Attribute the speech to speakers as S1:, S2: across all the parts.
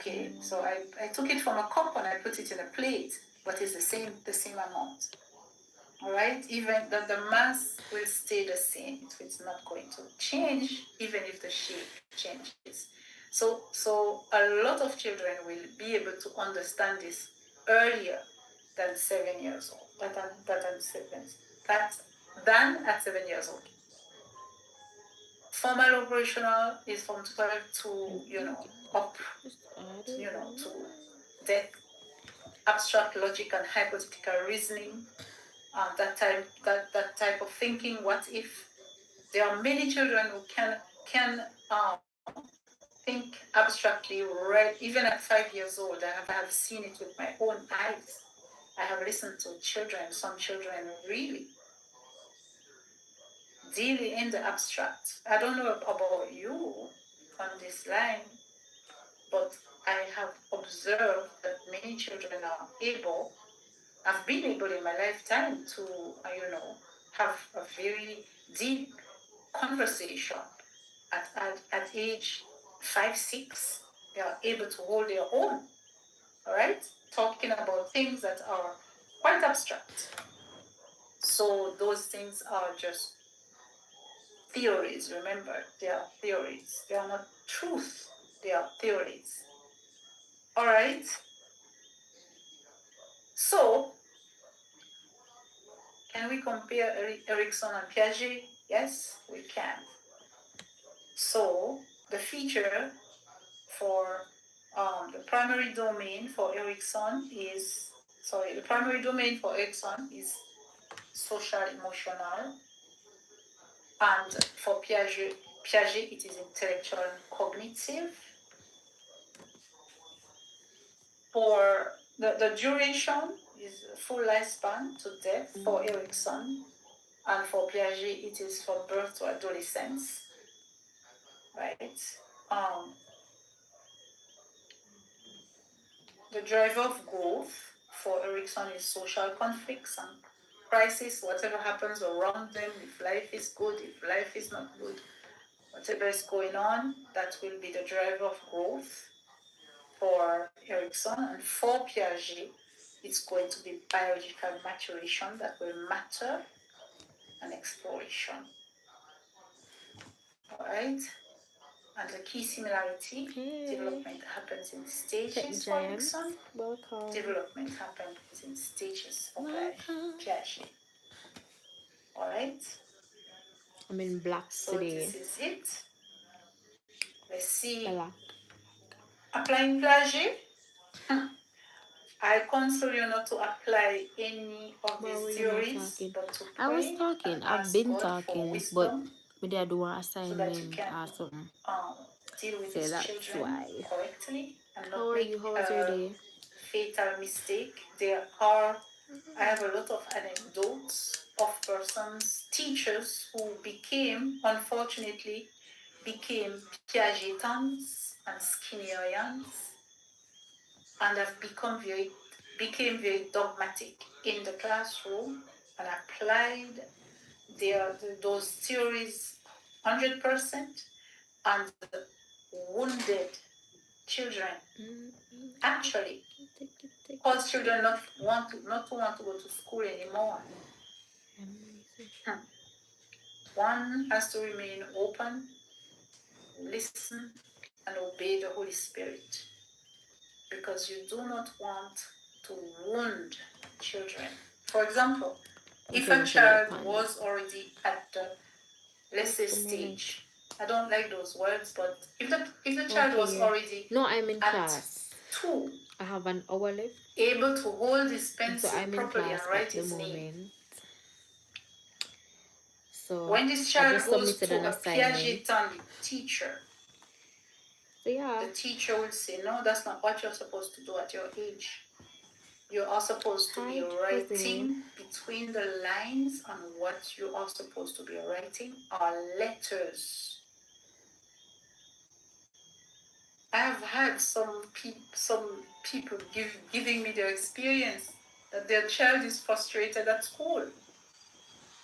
S1: Okay, so I took it from a cup and I put it in a plate, but it's the same amount. All right, even that the mass will stay the same. It's not going to change, even if the shape changes. So a lot of children will be able to understand this earlier than 7 years old. Than at 7 years old. Formal operational is from 12 to up, to depth, abstract logic and hypothetical reasoning. That type of thinking. What if? There are many children who can think abstractly, right? Even at 5 years old, I have seen it with my own eyes. I have listened to some children really dealing in the abstract. I don't know about you on this line, but I have observed that many children are able. I've been able in my lifetime to, have a very deep conversation at age 5, 6. They are able to hold their own, all right? Talking about things that are quite abstract. So those things are just theories, remember, they are theories. They are not truth, they are theories. All right? So, can we compare Erikson and Piaget? Yes, we can. So, the feature for the primary domain for Erikson is, social emotional, and for Piaget it is intellectual and cognitive. For the duration is full lifespan to death for Erikson, and for Piaget it is from birth to adolescence, right? The driver of growth for Erikson is social conflicts and crisis, whatever happens around them, if life is good, if life is not good, whatever is going on, that will be the driver of growth for Erikson. And for Piaget, it's going to be biological maturation that will matter, and exploration. All right? And the key similarity, development happens in stages for Erikson. Development happens in stages for Piaget. All right?
S2: I'm in black today.
S1: So this is it. Let's see. Applying Piaget. I counsel you not to apply any of these theories, but to pray.
S2: I was talking. I've been talking, but maybe I do an assignment
S1: so that you can
S2: or something.
S1: deal with
S2: So
S1: these
S2: that's
S1: children
S2: why.
S1: correctly and
S2: How
S1: not
S2: are
S1: make
S2: you? How was your day?
S1: fatal mistake. I have a lot of anecdotes of persons, teachers who unfortunately became Piagetians and Skinnerians, and have became very dogmatic in the classroom and applied those theories 100%, and wounded children. Actually, cause children not to want to go to school anymore. One has to remain open, listen, and obey the Holy Spirit, because you do not want to wound children. For example, if a child was already at the, let's say, stage, I don't like those words, but if the child was already
S2: I'm in
S1: at
S2: class.
S1: 2,
S2: I have an hour left.
S1: able to hold his pencil
S2: So I'm in
S1: properly and
S2: class
S1: write
S2: at the
S1: his
S2: moment.
S1: name.
S2: So
S1: When this
S2: I
S1: child
S2: just
S1: goes
S2: submitted
S1: to
S2: an
S1: a
S2: assignment.
S1: Piagetan teacher,
S2: So yeah,
S1: the teacher will say, no, that's not what you're supposed to do at your age. You are supposed to be writing between the lines, and what you are supposed to be writing are letters. I have had some people giving me their experience that their child is frustrated at school.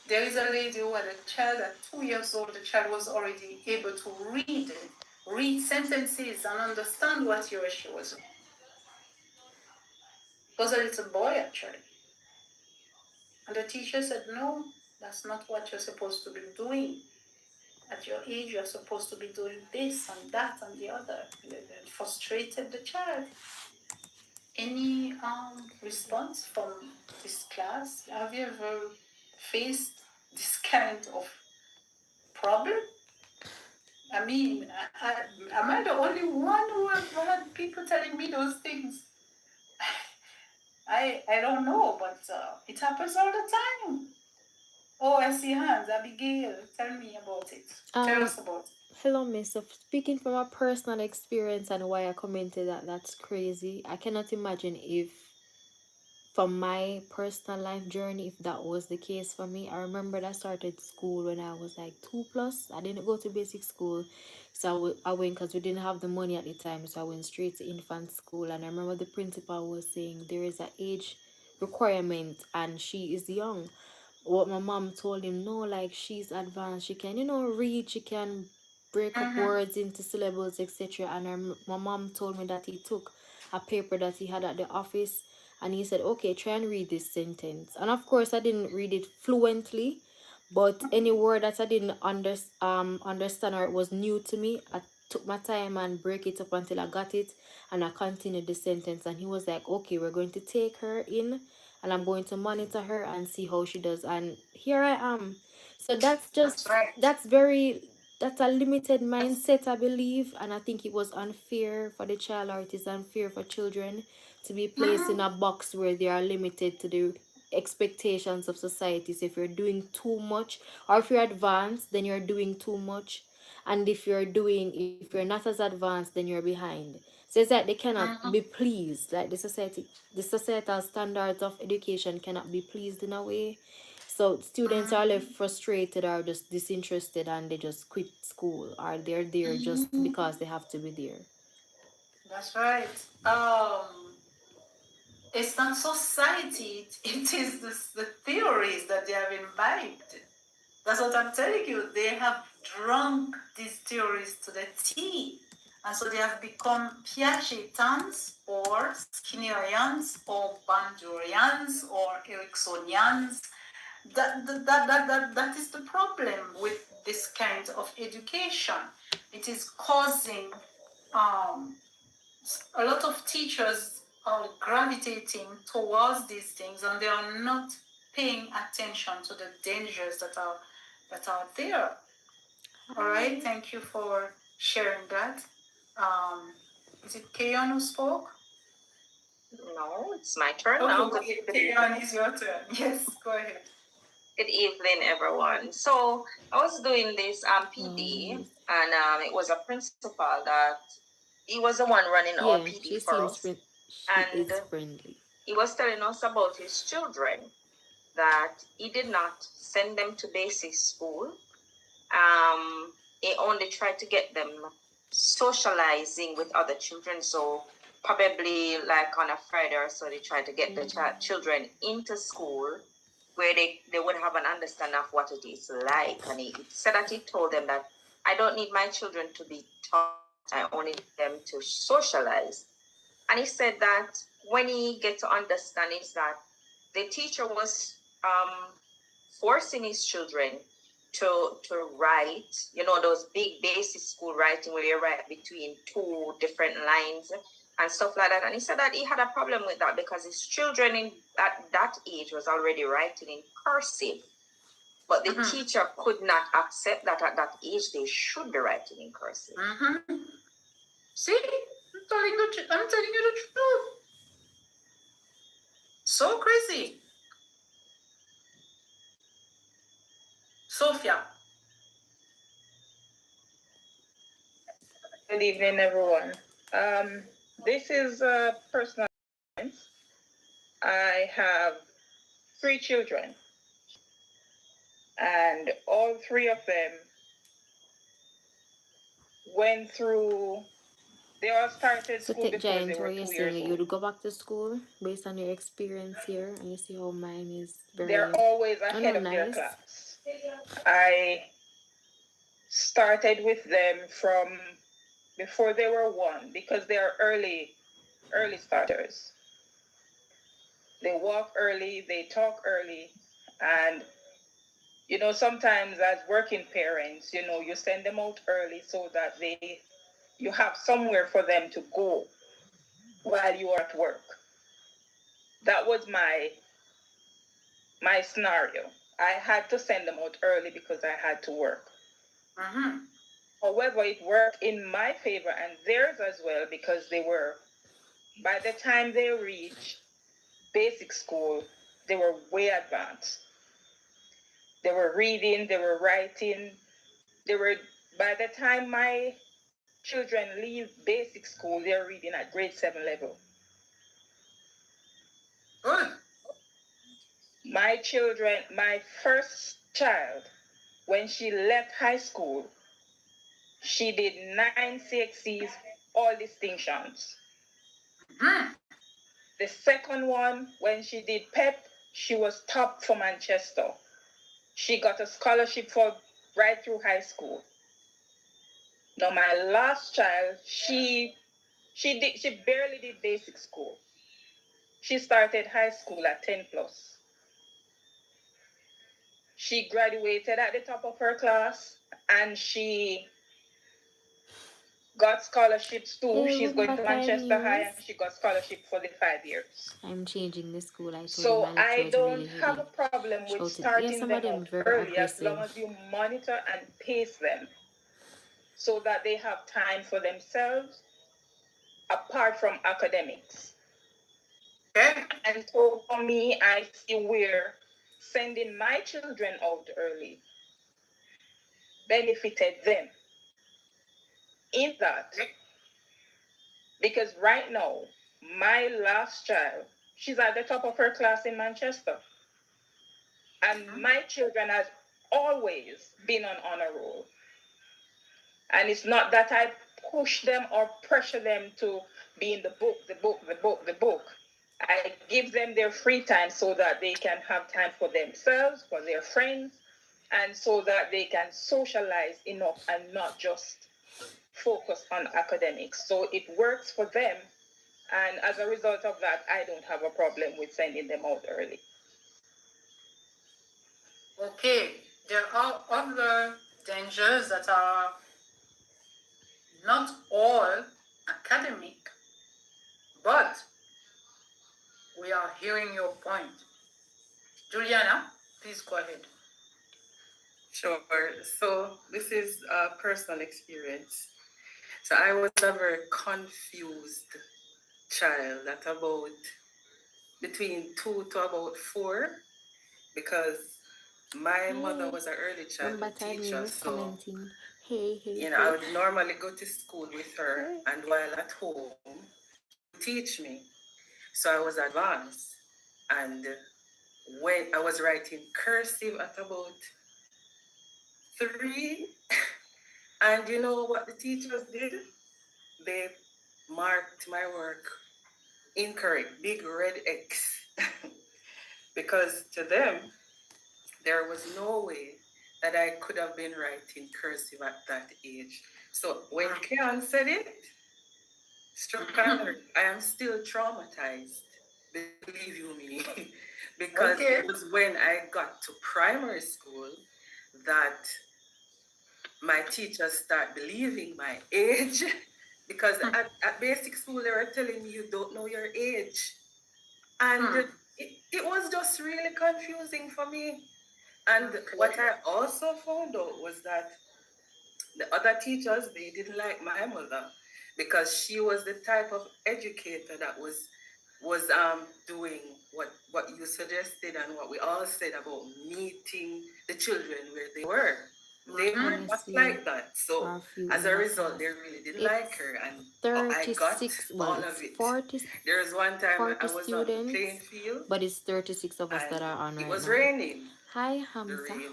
S1: There is a lady who had a child at 2 years old. The child was already able to read read sentences and understand what he or she was. It was a little boy, actually. And the teacher said, no, that's not what you're supposed to be doing. At your age, you're supposed to be doing this and that and the other. It frustrated the child. Any response from this class? Have you ever faced this kind of problem? I mean, am I the only one who have had people telling me those things? I don't know, but it happens all the time. Oh, I see hands. Abigail, tell me about it. Tell us about it.
S2: Hello, Miss. So speaking from a personal experience and why I commented that that's crazy, I cannot imagine if from my personal life journey if that was the case for me. I remember that I started school when I was like 2 plus. I didn't go to basic school, so I went because we didn't have the money at the time, so I went straight to infant school. And I remember the principal was saying there is an age requirement and she is young. What my mom told him, no, like she's advanced, she can read, she can break up words into syllables, etc. And my mom told me that he took a paper that he had at the office and he said, okay, try and read this sentence. And of course I didn't read it fluently, but any word that I didn't understand or it was new to me, I took my time and break it up until I got it, and I continued the sentence. And he was like, okay, we're going to take her in and I'm going to monitor her and see how she does. And here I am. So that's a limited mindset, I believe, and I think it was unfair for the child, or it is unfair for children to be placed in a box where they are limited to the expectations of society. So if you're doing too much, or if you're advanced, then you're doing too much, and if you're not as advanced, then you're behind. So it's like they cannot be pleased. Like the societal standards of education cannot be pleased in a way. So students are left frustrated or just disinterested, and they just quit school, or they're there just because they have to be there.
S1: That's right. It's not society, it is the theories that they have imbibed. That's what I'm telling you. They have drunk these theories to the tea. And so they have become Piagetians or Skinnerians or Bandurians or Ericksonians. That is the problem with this kind of education. It is causing a lot of teachers are gravitating towards these things, and they are not paying attention to the dangers that are there. All right, thank you for sharing that. Is it Kayon who spoke?
S3: No, it's my turn now.
S1: Kayon, is your turn. Yes, go ahead.
S3: Good evening, everyone. So I was doing this PD, and it was a principal that he was the one running our PD for us, and he was telling us about his children, that he did not send them to basic school. He only tried to get them socializing with other children. So probably like on a Friday or so, they tried to get the children into school where they would have an understanding of what it is like. And he said that he told them that I don't need my children to be taught, I only need them to socialize. And he said that when he get to understand is that the teacher was forcing his children to write, those big basic school writing where you write between two different lines and stuff like that. And he said that he had a problem with that because his children at that age was already writing in cursive. But the teacher could not accept that at that age they should be writing in cursive.
S1: See, I'm telling you the truth. So crazy. Sophia.
S4: Good evening, everyone. This is a personal experience. I have 3 children, and all 3 of them went through. They all started school before they were 2 years old.
S2: You would go back to school based on your experience here, and you see how mine is very.
S4: They're always ahead of their class. I started with them from before they were 1, because they are early starters. They walk early, they talk early, and sometimes as working parents, you send them out early so that you have somewhere for them to go while you are at work. That was my scenario. I had to send them out early because I had to work.
S1: Mm-hmm.
S4: However, it worked in my favor and theirs as well, because by the time they reached basic school, they were way advanced. They were reading, they were writing, by the time my children leave basic school, they're reading at grade 7 level.
S1: Good.
S4: My first child, when she left high school, she did 9 CXCs, all distinctions.
S1: Mm-hmm.
S4: The second one, when she did PEP, she was top for Manchester. She got a scholarship for right through high school. Now my last child, she barely did basic school. She started high school at 10 plus. She graduated at the top of her class, and she got scholarships too. She's going to Manchester High, and she got scholarship for the 5 years.
S2: I'm changing the school.
S4: So I don't have a problem with starting them out early, as long as you monitor and pace them so that they have time for themselves apart from academics.
S1: Okay.
S4: And so for me, I see where sending my children out early benefited them in that. Because right now, my last child, she's at the top of her class in Manchester. And my children has always been on honor roll. And it's not that I push them or pressure them to be in the book. I give them their free time so that they can have time for themselves, for their friends, and so that they can socialize enough and not just focus on academics. So it works for them. And as a result of that, I don't have a problem with sending them out early.
S1: Okay, there are other dangers that are not all academic, but we are hearing your point. Juliana, please go ahead.
S5: Sure. So this is a personal experience. So I was a very confused child at about between 2 to about 4, because my mother was an early childhood teacher. So I would normally go to school with her, and while at home, she would teach me. So I was advanced, and when I was writing cursive at about 3, and you know what the teachers did? They marked my work incorrect, big red X, because to them, there was no way that I could have been writing cursive at that age. So when Keon said it, struck a nerve. I am still traumatized, believe you me, because it was when I got to primary school that my teachers start believing my age, because at basic school they were telling me you don't know your age, and it was just really confusing for me. And what I also found out was that the other teachers, they didn't like my mother, because she was the type of educator that was doing what you suggested and what we all said about meeting the children where they were. They were not like that. So as a result, they really didn't like her, and I got all of it. There was one time I was on the playing field,
S2: but it's 36 of us that are on right now.
S5: It was raining.
S2: Hi, Hamza.
S5: The rain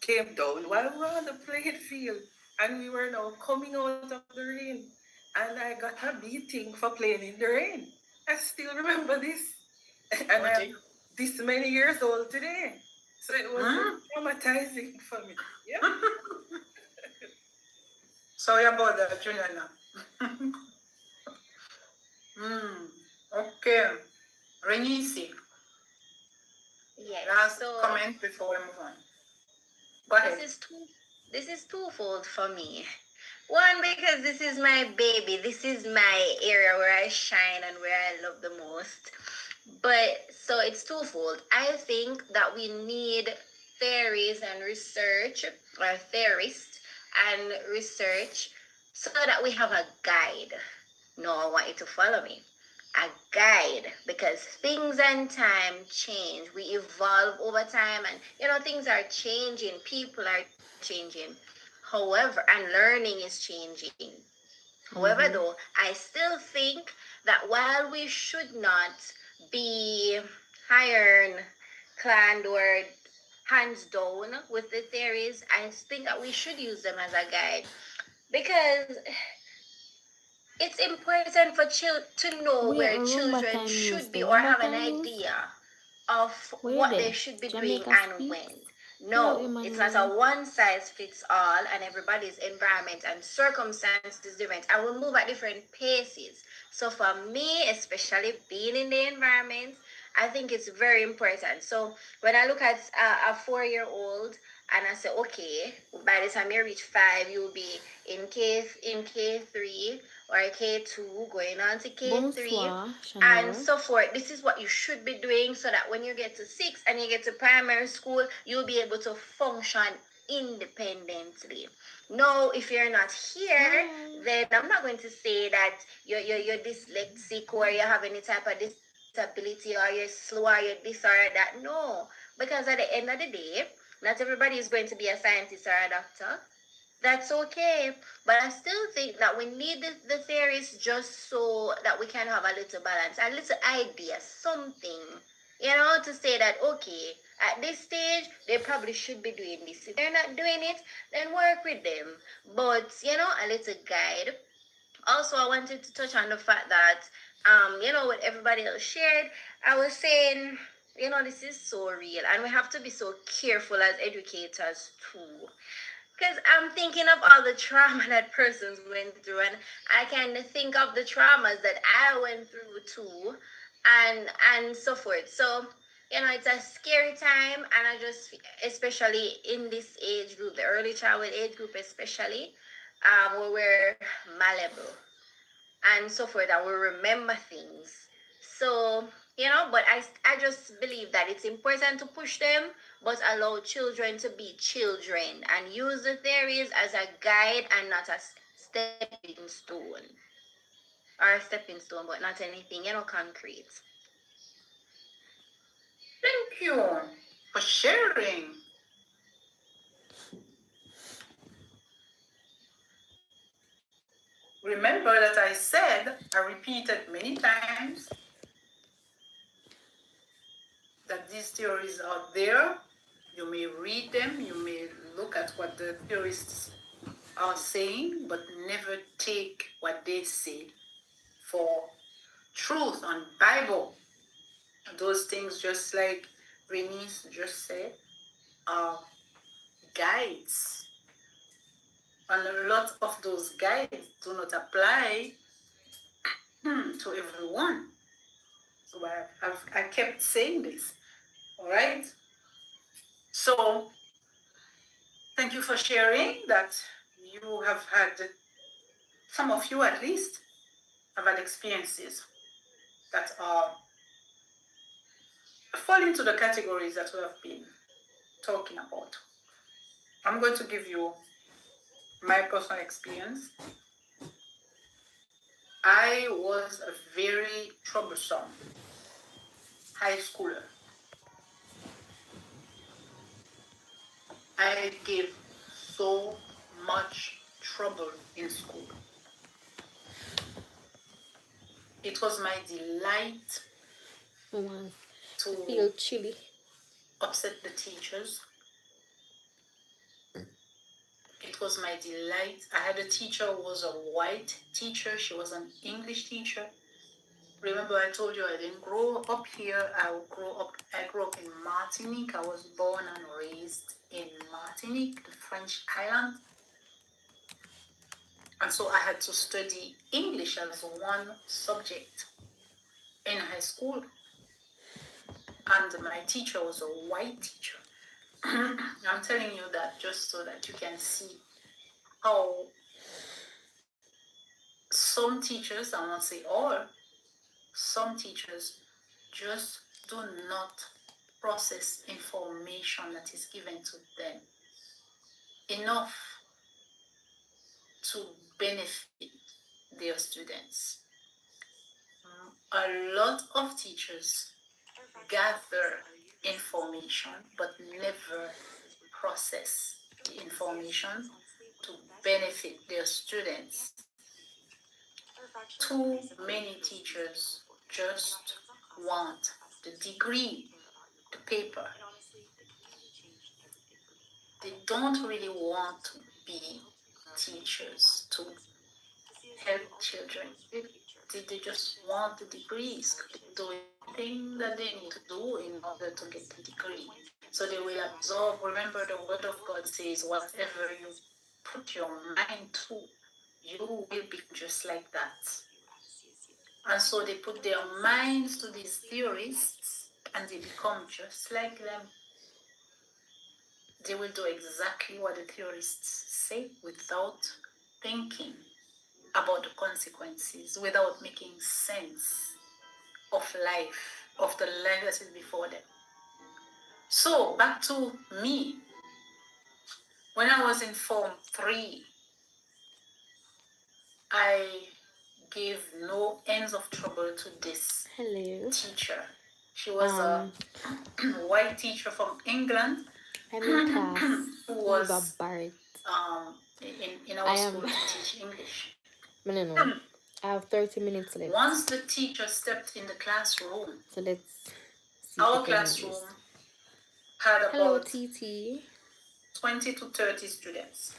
S5: came down while we were on the playing field, and we were now coming out of the rain, and I got a beating for playing in the rain. I still remember this, and I'm this many years old today. So it was traumatizing for me. Yeah.
S1: Sorry about that, Juliana. Okay. Renisi.
S3: Yes.
S1: Last comment before we move on. Go ahead.
S3: This is twofold for me. One, because this is my baby. This is my area where I shine and where I love the most. But so it's twofold. I think that we need theories and research, or theorists and research, so that we have a guide. No, I want you to follow me. A guide, because things and time change. We evolve over time, and things are changing, people are changing. However, and learning is changing. However, though, I still think that while we should not be ironclad or hands down with the theories, I think that we should use them as a guide, because it's important for to know where children should be, or have an idea of what they should be doing and when. No, it's not a one size fits all, and everybody's environment and circumstances different. I will move at different paces. So for me, especially being in the environment, I think it's very important. So when I look at a 4-year-old and I say, okay, by the time you reach 5, you'll be in K3 or K2, going on to K3, and so forth. This is what you should be doing, so that when you get to 6 and you get to primary school, you'll be able to function independently. No, if you're not here, then I'm not going to say that you're dyslexic, or you have any type of disability, or you're slow, or you're this or that. No, because at the end of the day, not everybody is going to be a scientist or a doctor. That's okay. But I still think that we need the theories, just so that we can have a little balance, a little idea, something, to say that, okay, at this stage, they probably should be doing this. If they're not doing it, then work with them. But, a little guide. Also, I wanted to touch on the fact that, what everybody else shared, I was saying, this is so real, and we have to be so careful as educators too. Because I'm thinking of all the trauma that persons went through, and I can think of the traumas that I went through too, and so forth. So, it's a scary time, and I just, especially in this age group, the early childhood age group especially, where we're malleable and so forth, and we remember things. So, but I just believe that it's important to push them, but allow children to be children, and use the theories as a guide and not a stepping stone. Or a stepping stone, but not anything, concrete.
S1: Thank you for sharing. Remember that I said, I repeated many times, that these theories are there. You may read them, you may look at what the theorists are saying, but never take what they say for truth on Bible. Those things, just like Renice just said, are guides. And a lot of those guides do not apply to everyone. So I kept saying this. All right? So thank you for sharing that you have had, some of you at least, have had experiences that fall into the categories that we have been talking about. I'm going to give you my personal experience. I was a very troublesome high schooler. I gave so much trouble in school. It was my delight to
S2: feel chilly,
S1: upset the teachers. It was my delight. I had a teacher who was a white teacher. She was an English teacher. Remember, I told you I didn't grow up here. I grew up in Martinique. I was born and raised in Martinique, the French island. And so I had to study English as one subject in high school. And my teacher was a white teacher. I'm telling you that just so that you can see how some teachers, I won't say all, some teachers just do not process information that is given to them enough to benefit their students. A lot of teachers gather information but never process the information to benefit their students. Too many teachers just want the degree, the paper. They don't really want to be teachers to help children. They just want the degrees. They do anything that they need to do in order to get the degree. So they will absorb. Remember, the word of God says, whatever you put your mind to, you will be just like that. And so they put their minds to these theorists and they become just like them. They will do exactly what the theorists say without thinking about the consequences, without making sense of life, of the life that is before them. So back to me. When I was in Form 3, I gave no ends of trouble to this teacher. She was a white teacher from England.
S2: I'm in class.
S1: Who was in our school to teach English.
S2: No. I have 30 minutes left.
S1: Once the teacher stepped in the classroom,
S2: so let's see
S1: our classroom had about 20 to 30 students.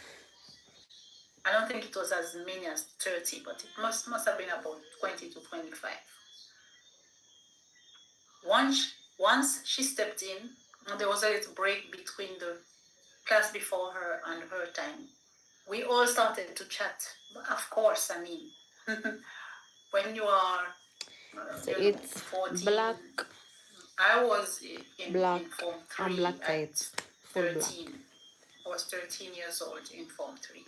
S1: I don't think it was as many as 30, but it must have been about 20 to 25. Once she stepped in, and there was a little break between the class before her and her time, we all started to chat. Of course, I mean, when you are
S2: it's
S1: 14,
S2: black.
S1: I was in Form 3
S2: and black
S1: at
S2: tights,
S1: 13.
S2: black.
S1: I was 13 years old in Form 3.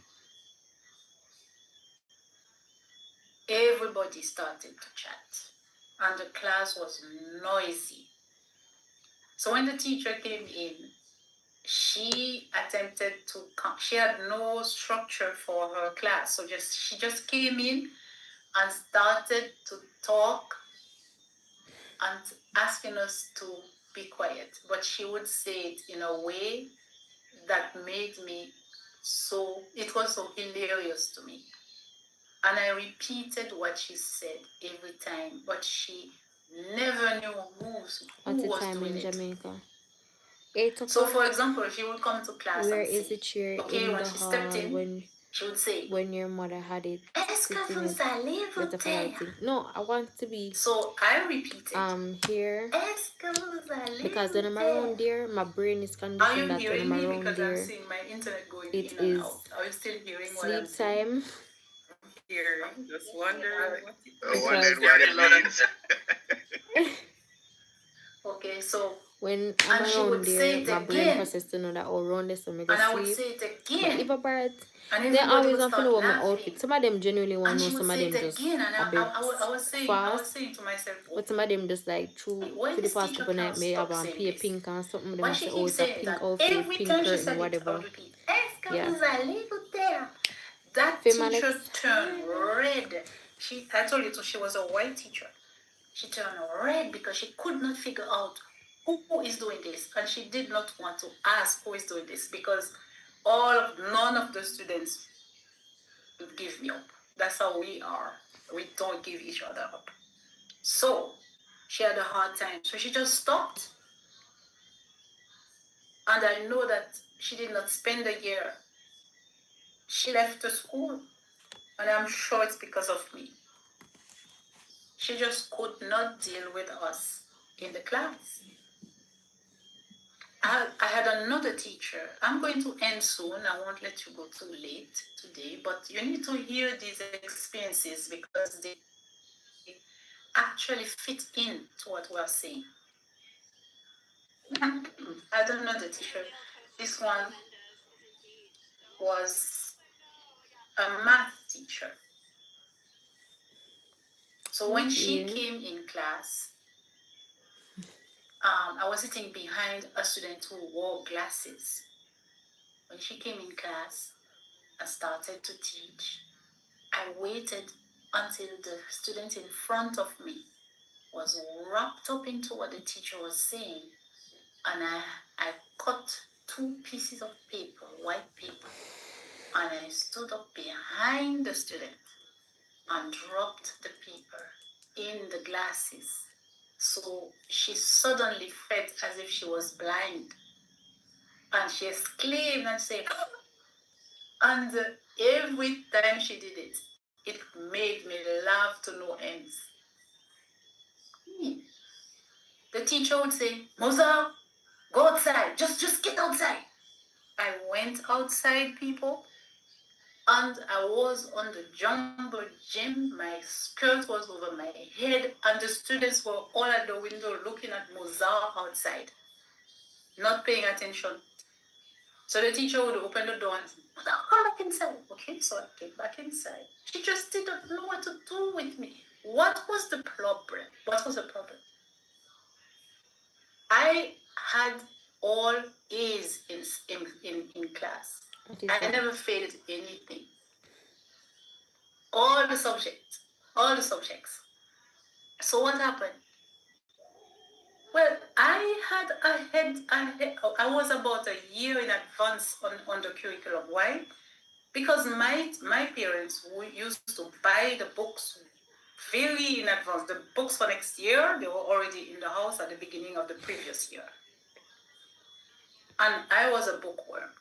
S1: Everybody started to chat, and the class was noisy. So when the teacher came in, she attempted to come. She had no structure for her class, so she just came in and started to talk and asking us to be quiet. But she would say it in a way that made me it was so hilarious to me. And I repeated what she said every time, but she never knew who was doing it.
S2: Jamaica? 8 o'clock.
S1: So, for example, she would come to class
S2: Where
S1: and
S2: is
S1: say,
S2: the chair
S1: okay,
S2: in
S1: when
S2: the
S1: she
S2: hall
S1: stepped in,
S2: when
S1: she would say,
S2: your mother had it
S1: "Est-ce que vous allez vous taire?"
S2: No, I want to be
S1: So I repeated,
S2: here,
S1: "Est-ce que vous allez
S2: because when I'm
S1: vous taire?"
S2: around there, my brain is
S1: Are you
S2: conditioned that when
S1: hearing
S2: I'm
S1: me?
S2: around
S1: Because
S2: there,
S1: I'm seeing my internet going
S2: it
S1: in and
S2: is
S1: out. Are you still hearing what
S2: sleep
S1: I'm saying?
S2: time.
S5: Here, just wondering what
S2: Because
S6: it means.
S1: Okay, so
S2: when I'm
S1: and she
S2: around
S1: would say
S2: there,
S1: it
S2: my brain
S1: again,
S2: processes to know that around this, so I
S1: and
S2: go
S1: I would
S2: sleep.
S1: say it
S2: But
S1: again,
S2: if a bird,
S1: and
S2: they
S1: everybody
S2: always
S1: would
S2: want to know
S1: start
S2: what my
S1: laughing.
S2: outfit. Some of them genuinely want
S1: And
S2: to
S1: she
S2: know.
S1: would
S2: Some of
S1: say
S2: them
S1: it
S2: just
S1: again, and
S2: a bit
S1: I was
S2: fast.
S1: saying to myself,
S2: But some of them just like through
S1: when
S2: for the
S1: this
S2: past
S1: teacher
S2: couple night
S1: can't
S2: may have
S1: stop
S2: on
S1: saying
S2: pay
S1: this,
S2: pink and something. Them
S1: why
S2: I
S1: she
S2: say, oh,
S1: keeps
S2: it's a
S1: saying
S2: pink
S1: that?
S2: outfit,
S1: Every
S2: pink
S1: time she
S2: curtain,
S1: said it, I
S2: whatever.
S1: would repeat, "Est-ce que
S2: Yeah.
S1: vous allez vous taire?" That teacher turned red. I told you, she was a white teacher. She turned red because she could not figure out who is doing this, and she did not want to ask who is doing this because none of the students would give me up. That's how we are. We don't give each other up. So she had a hard time. So she just stopped. And I know that she did not spend a year. She left the school. And I'm sure it's because of me. She just could not deal with us in the class. I had another teacher. I'm going to end soon. I won't let you go too late today, but you need to hear these experiences because they actually fit in to what we're saying. I had another teacher. This one was a math teacher. So when she came in class, I was sitting behind a student who wore glasses. When she came in class and started to teach, I waited until the student in front of me was wrapped up into what the teacher was saying, and I cut 2 pieces of paper, white paper, and I stood up behind the student and dropped the paper in the glasses. So she suddenly felt as if she was blind, and she exclaimed and said, and every time she did it, it made me laugh to no ends. The teacher would say, Mozart, go outside, just get outside. I went outside, people, and I was on the jumbo gym. My skirt was over my head, and the students were all at the window looking at Mozart outside, not paying attention. So the teacher would open the door and say, Mozart, come back inside. Okay, so I came back inside. She just didn't know what to do with me. What was the problem? What was the problem? I had all A's in class. I never failed anything. All the subjects. So what happened? Well, I was about a year in advance on the curriculum. Why? Because my parents used to buy the books very in advance. The books for next year, they were already in the house at the beginning of the previous year. And I was a bookworm.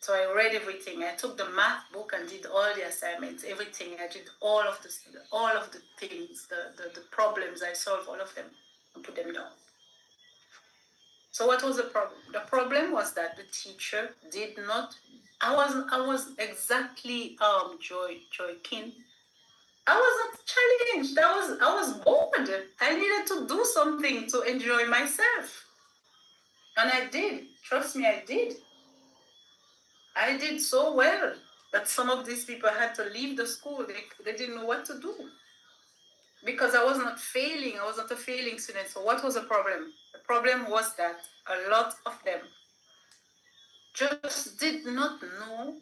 S1: So I read everything. I took the math book and did all the assignments, everything. I did all of the things, the problems. I solved all of them and put them down. So what was the problem? The problem was that the teacher did not. I was exactly Joy King. I was not challenged. I was bored. I needed to do something to enjoy myself, and I did. Trust me, I did. I did so well that some of these people had to leave the school. They didn't know what to do because I was not failing. I was not a failing student. So what was the problem? The problem was that a lot of them just did not know.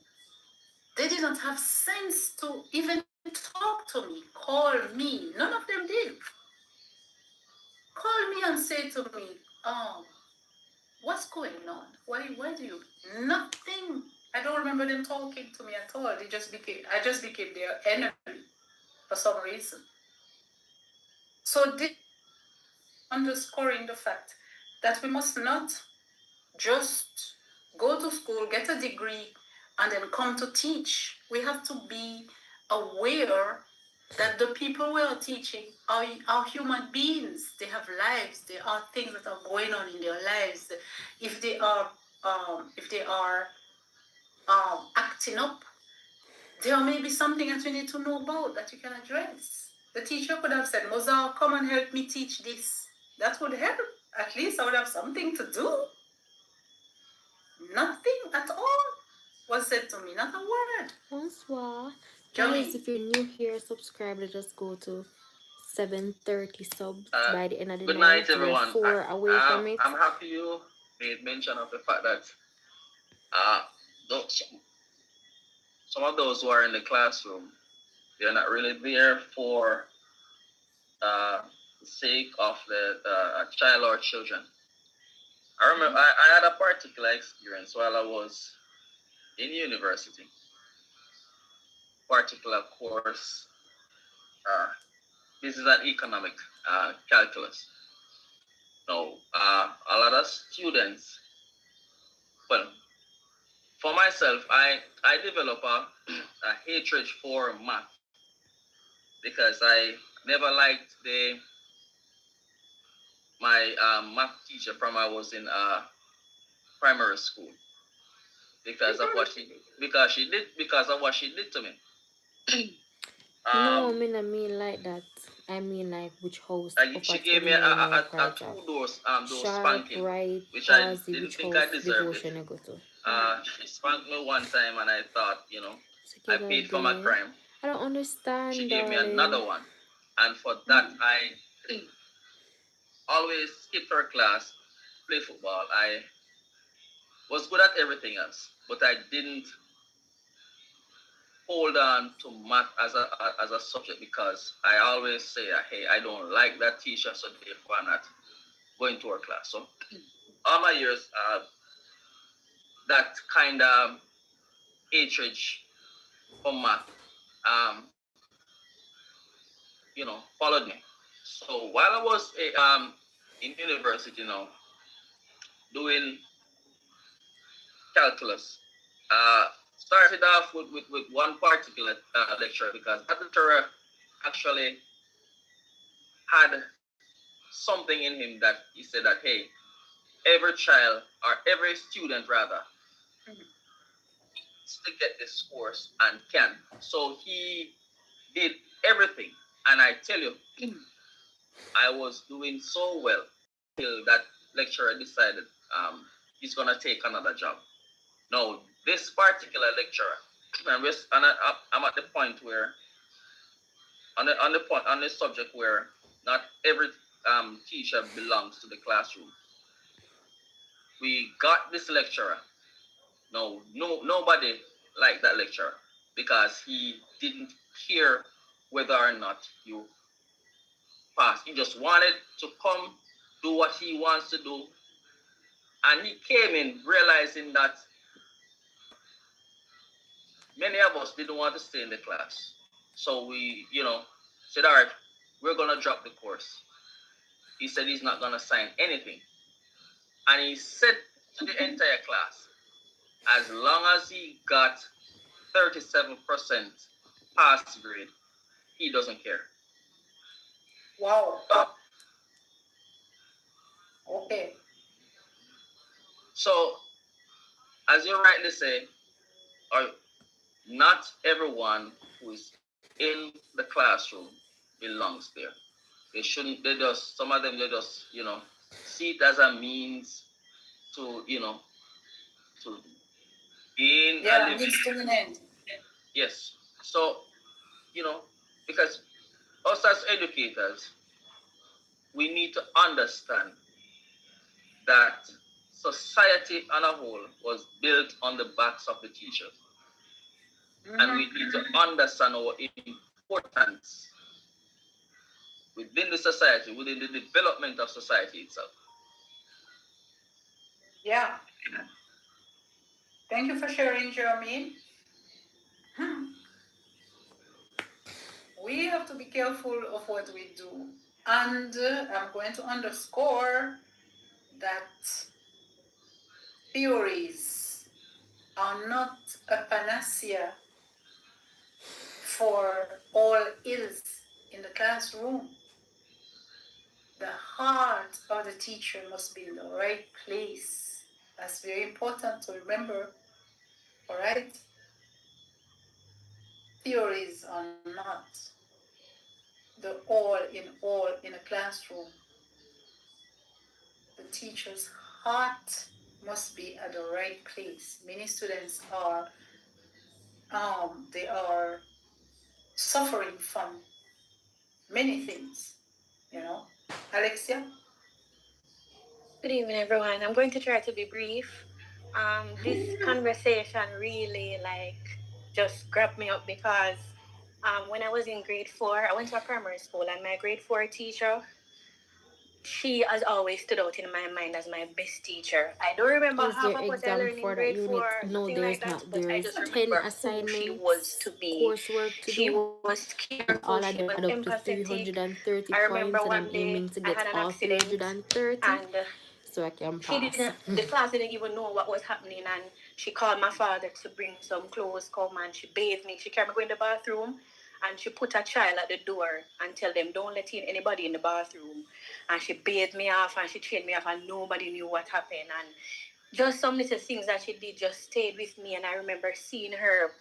S1: They did not have sense to even talk to me, call me. None of them did. Call me and say to me, what's going on? Why do you? Nothing. I don't remember them talking to me at all. I just became their enemy for some reason. So this underscoring the fact that we must not just go to school, get a degree, and then come to teach. We have to be aware that the people we are teaching are human beings. They have lives. There are things that are going on in their lives. If they are acting up, there may be something that you need to know about that you can address. The teacher could have said, Mozart, come and help me teach this. That would help. At least I would have something to do. Nothing at all was said to me, not a word.
S2: Bonsoir. Guys, if you're new here, subscribe. Let us go to 730 subs by the end of the
S6: good
S2: night.
S6: night, everyone.
S2: We're 4 away from it.
S6: I'm happy you made mention of the fact that some of those who are in the classroom, they're not really there for the sake of the child or children. I remember I had a particular experience while I was in university, particular course, business and economic calculus. Now, a lot of students, well, for myself, I develop a hatred for math because I never liked my math teacher from I was in primary school because of what she did to me.
S2: No, I mean like that. I mean like which house
S6: She
S2: offered
S6: gave
S2: for
S6: me
S2: me more
S6: a
S2: part of
S6: two doors
S2: sharp,
S6: spanking,
S2: right,
S6: which I
S2: quasi,
S6: didn't
S2: which
S6: think
S2: house
S6: I deserved it.
S2: devotion I go to.
S6: She spanked me one time, and I thought, I paid for my crime.
S2: I don't understand,
S6: She gave me
S2: darling.
S6: another one, and for that I always skipped her class, play football. I was good at everything else, but I didn't hold on to math as a subject because I always say, hey, I don't like that teacher, so therefore I'm not going to her class. So all my years, that kind of hatred for math, um, followed me. So while I was in university, doing calculus, started off with one particular lecturer because that lecturer actually had something in him that he said that, hey, every child or every student rather needs to get this course and can. So he did everything. And I tell you, I was doing so well till that lecturer decided he's going to take another job. Now, this particular lecturer, I'm at the point where, on the subject where not every teacher belongs to the classroom. We got this lecturer. No, nobody liked that lecturer because he didn't care whether or not you passed. He just wanted to come do what he wants to do, and he came in realizing that many of us didn't want to stay in the class. So we, said, all right, we're gonna drop the course. He said he's not gonna sign anything, and he said to the entire class, as long as he got 37% pass grade, he doesn't care.
S1: Wow. Okay.
S6: So, as you rightly say, or not everyone who is in the classroom belongs there. They shouldn't. Some of them, they just, see it as a means to, to gain a living.
S1: Means to an end.
S6: Yes. So, because us as educators, we need to understand that society on a whole was built on the backs of the teachers. And we need to understand our importance within the society, within the development of society itself.
S1: Yeah. Thank you for sharing, Jeremy. We have to be careful of what we do. And I'm going to underscore that theories are not a panacea for all ills in the classroom. The heart of the teacher must be in the right place. That's very important to remember. All right? Theories are not the all in a classroom. The teacher's heart must be at the right place. Many students are they are suffering from many things, Alexia?
S7: Good evening, everyone. I'm going to try to be brief. This conversation really just grabbed me up because when I was in grade 4, I went to a primary school, and my grade 4 teacher, she has always stood out in my mind as my best teacher. I don't remember half of what I learned in grade 4, nothing like that, but I just remember who she was to me. She was careful, she was empathetic. I remember one day I had an accident, and
S2: so I can
S7: she
S2: pass.
S7: didn't, the class didn't even know what was happening, and she called my father to bring some clothes, come, and she bathed me. She carried me go in the bathroom, and she put a child at the door and tell them, don't let in anybody in the bathroom. And she bathed me off, and she changed me off, and nobody knew what happened. And just some little things that she did just stayed with me, and I remember seeing her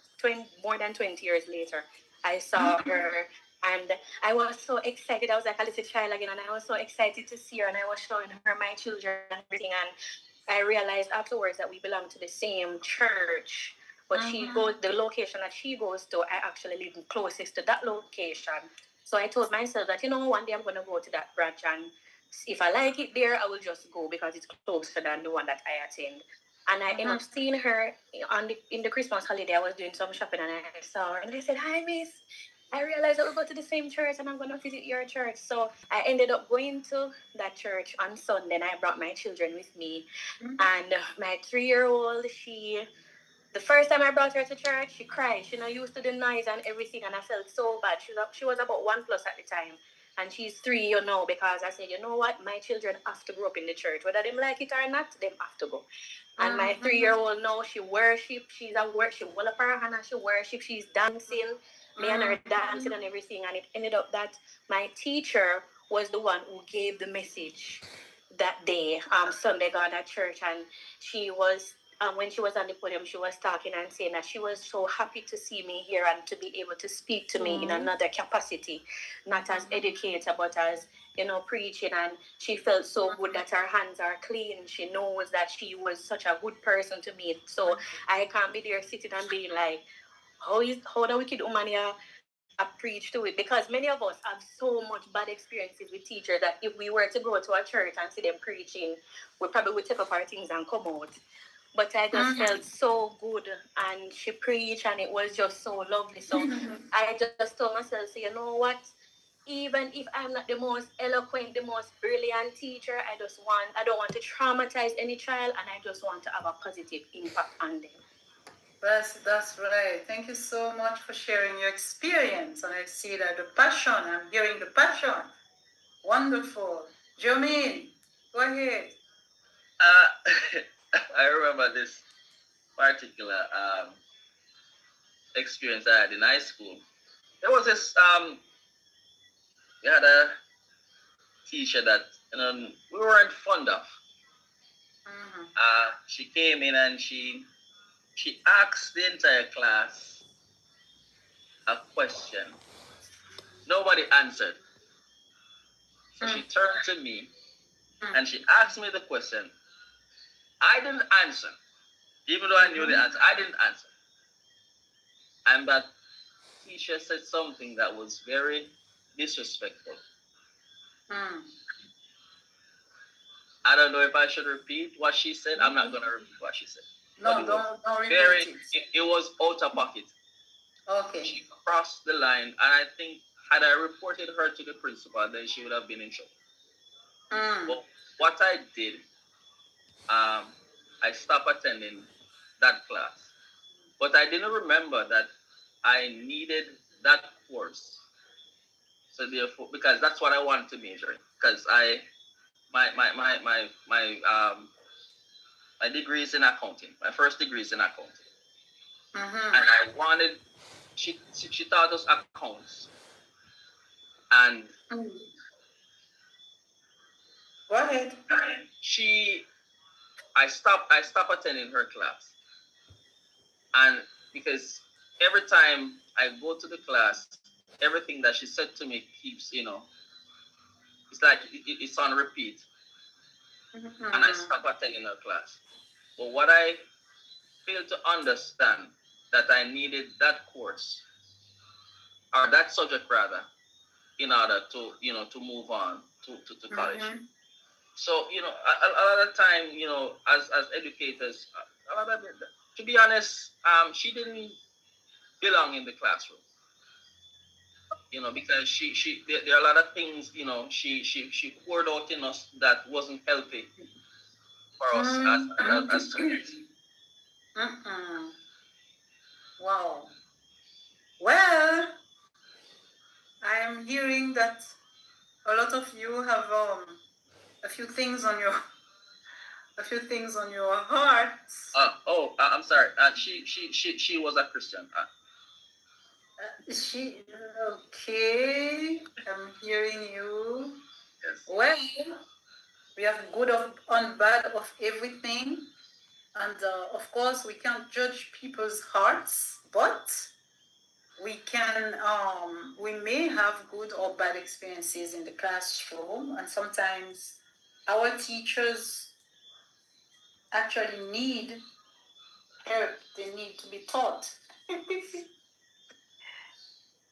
S7: more than 20 years later. I saw her, and I was so excited. I was like a little child again, and I was so excited to see her, and I was showing her my children and everything. And I realized afterwards that we belong to the same church, but she goes, the location that she goes to, I actually live closest to that location. So I told myself that, one day I'm going to go to that branch, and if I like it there, I will just go because it's closer than the one that I attend. And I ended up seeing her in the Christmas holiday. I was doing some shopping, and I saw her, and I said, "Hi, Miss. I realized that we go to the same church, and I'm going to visit your church." So I ended up going to that church on Sunday, and I brought my children with me. And my 3-year-old, the first time I brought her to church, she cried. She not used to the noise and everything, and I felt so bad. She was about 1+ at the time, and she's 3, because I said, you know what, my children have to grow up in the church, whether they like it or not, them have to go. And my 3-year-old now, she worships. She's at work. She hold up her hand and she worships. She's dancing. Me and her dancing and everything. And it ended up that my teacher was the one who gave the message that day, Sunday God at church, and she was when she was on the podium, she was talking and saying that she was so happy to see me here and to be able to speak to me in another capacity, not as educator, but as preaching. And she felt so good that her hands are clean. She knows that she was such a good person to me. So I can't be there sitting and being like, how the wicked woman here preach to it, because many of us have so much bad experiences with teachers that if we were to go to a church and see them preaching, we probably would take up our things and come out. But I just felt so good, and she preached, and it was just so lovely. So I just told myself, so you know what? Even if I'm not the most eloquent, the most brilliant teacher, I don't want to traumatize any child, and I just want to have a positive impact on them.
S1: That's right. Thank you so much for sharing your experience. And I see that the passion, I'm hearing the passion. Wonderful. Jermaine, go ahead.
S6: I remember this particular experience I had in high school. There was this we had a teacher that we weren't fond of. She came in and she asked the entire class a question. Nobody answered. So she turned to me and she asked me the question. I didn't answer. Even though I knew the answer, I didn't answer. And that teacher said something that was very disrespectful. I don't know if I should repeat what she said. I'm not going to repeat what she said.
S1: No, don't repeat
S6: it was out of pocket.
S1: Okay.
S6: She crossed the line, and I think had I reported her to the principal, then she would have been in trouble. But what I did, I stopped attending that class. But I didn't remember that I needed that course. So therefore, because that's what I wanted to major in. Because my degree is in accounting. My first degree is in accounting. And I wanted, she taught us accounts. And
S1: go ahead.
S6: I stopped attending her class. And because every time I go to the class, everything that she said to me keeps, it's like it's on repeat. And I stopped attending her class. But what I failed to understand that I needed that course, or that subject rather, in order to, to move on to college. So, a lot of time, as educators, to be honest, she didn't belong in the classroom. Because there are a lot of things, she poured out in us that wasn't healthy for us as students.
S1: Wow. Well, I'm hearing that a lot of you have a few things on your hearts.
S6: I'm sorry. She was a Christian.
S1: Okay? I'm hearing you.
S6: Yes.
S1: Well, we have good and bad of everything. And of course, we can't judge people's hearts, but we may have good or bad experiences in the classroom, and sometimes our teachers actually need help. They need to be taught.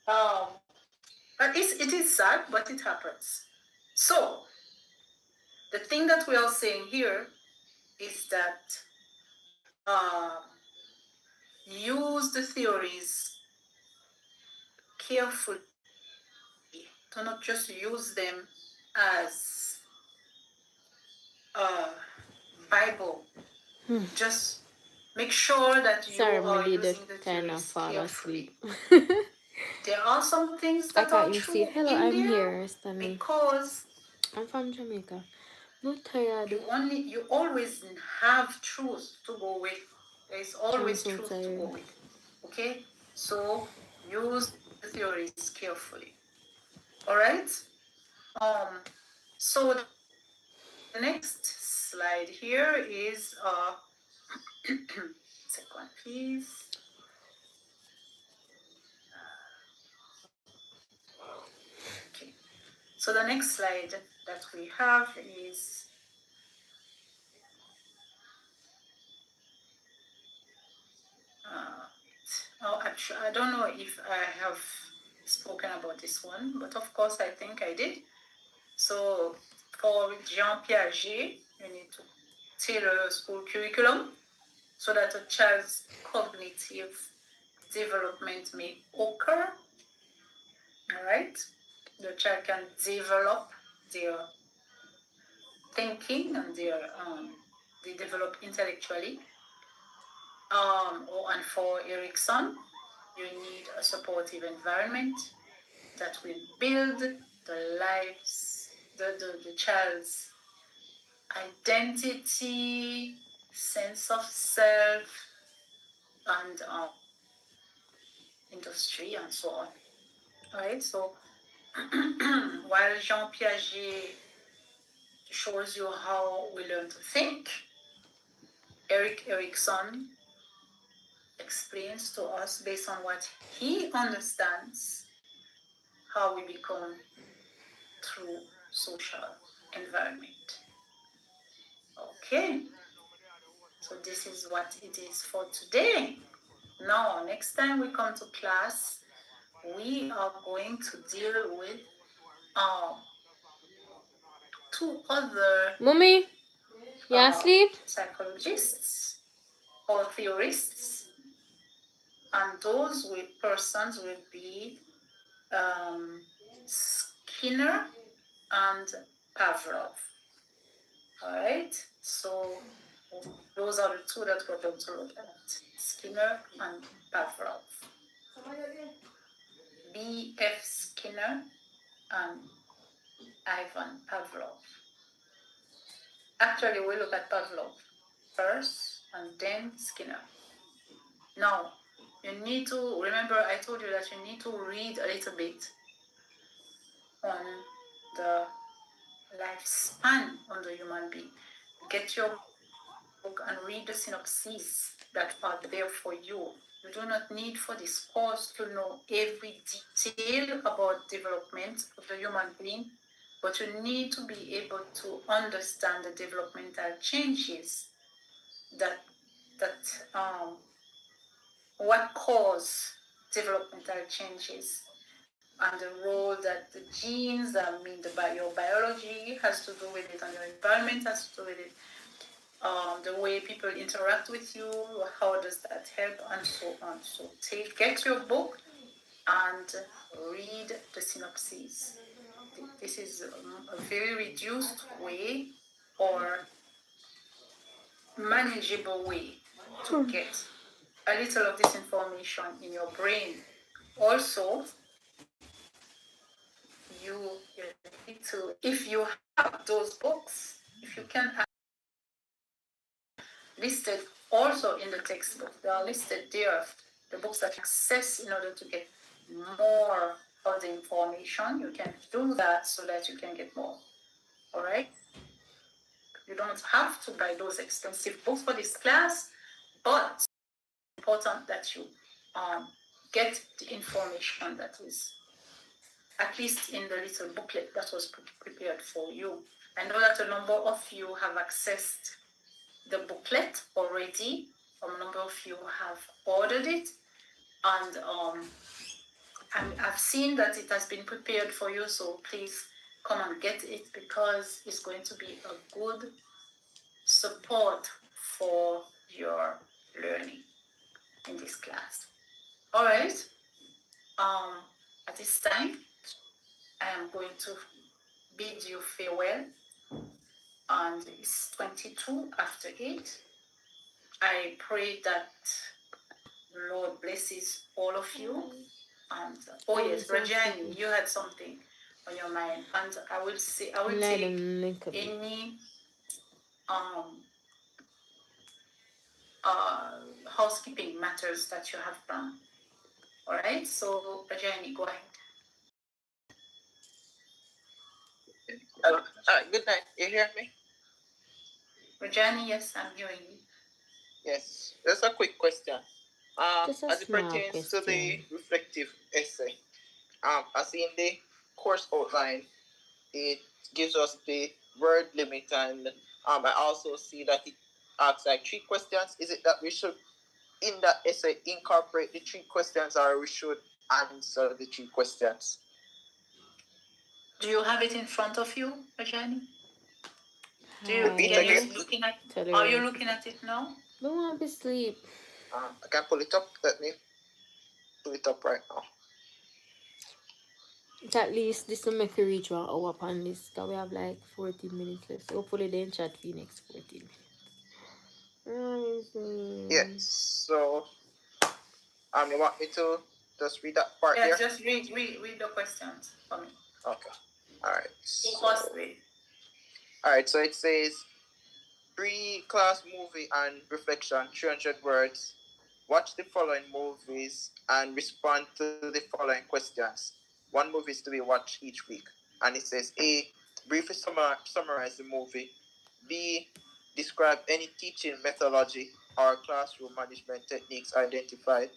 S1: But it is sad, but it happens. So the thing that we are saying here is that use the theories carefully. Do not just use them as Bible. Just make sure that you are using the theories carefully. There are some things that are true
S2: Hello,
S1: in
S2: I'm
S1: there
S2: here, Stanley.
S1: because
S2: I'm from Jamaica. Not tired.
S1: you always have truth to go with. There is always truth to go with. Okay, so use the theories carefully. All right. So the next slide here is second, please. Okay. So the next slide that we have is I don't know if I have spoken about this one, but of course I think I did. So for Jean Piaget, you need to tailor a school curriculum so that a child's cognitive development may occur. All right, the child can develop their thinking and they develop intellectually. And for Erickson, you need a supportive environment that will build the child's identity, sense of self, and industry, and so on. All right, so while Jean Piaget shows you how we learn to think, Erickson explains to us, based on what he understands, how we become through social environment. Okay, so this is what it is for today. Now, next time we come to class, we are going to deal with two other
S2: Mommy, you asleep?
S1: psychologists or theorists, and those persons will be Skinner and Pavlov. All right, so those are the two that we're going to look at, Skinner and Pavlov. B.F. Skinner and Ivan Pavlov. Actually, we look at Pavlov first and then Skinner. Now, you need to remember, I told you that you need to read a little bit on the lifespan of the human being. Get your book and read the synopses that are there for you. You do not need for this course to know every detail about development of the human being, but you need to be able to understand the developmental changes that what cause developmental changes and the role that the genes, your biology has to do with it, and your environment has to do with it. The way people interact with you, how does that help, and so on. So get your book and read the synopses. This is a very reduced way or manageable way to get a little of this information in your brain. Also, you need to, if you have those books, if you can listed also in the textbook. They are listed there, the books that you access in order to get more of the information. You can do that so that you can get more. All right. You don't have to buy those expensive books for this class, but it's important that you get the information that is at least in the little booklet that was prepared for you. I know that a number of you have accessed the booklet already. A number of you have ordered it, and I've seen that it has been prepared for you, so please come and get it, because it's going to be a good support for your learning in this class. All right. At this time, I am going to bid you farewell, and it's 22 after 8. I pray that the Lord blesses all of you. And yes, Rajani, you had something on your mind, and I will take any housekeeping matters that you have done. All right, so Rajani, go ahead.
S6: Good night. You hear me?
S1: Rajani, yes, I'm hearing you.
S6: Yes, just a quick question. As it pertains to the reflective essay, as in the course outline, it gives us the word limit, and I also see that it asks like 3 questions. Is it that we should, in that essay, incorporate the 3 questions, or we should answer the 3 questions?
S1: Do you have it in front of you, Rajani? Are you looking at it now?
S2: Don't want to sleep.
S6: I can pull it up. Let me pull it up right now.
S2: At least this will make you reach 1 hour upon this, because we have like 14 minutes left. So hopefully they didn't chat for the next 14 minutes.
S6: Yes. So, you want me to just read that part there?
S1: Yeah, just read the questions for me.
S6: Okay. All right. All right. So it says, pre-class movie and reflection, 300 words. Watch the following movies and respond to the following questions. 1 movie is to be watched each week. And it says, A, briefly summarize the movie. B, describe any teaching methodology or classroom management techniques identified.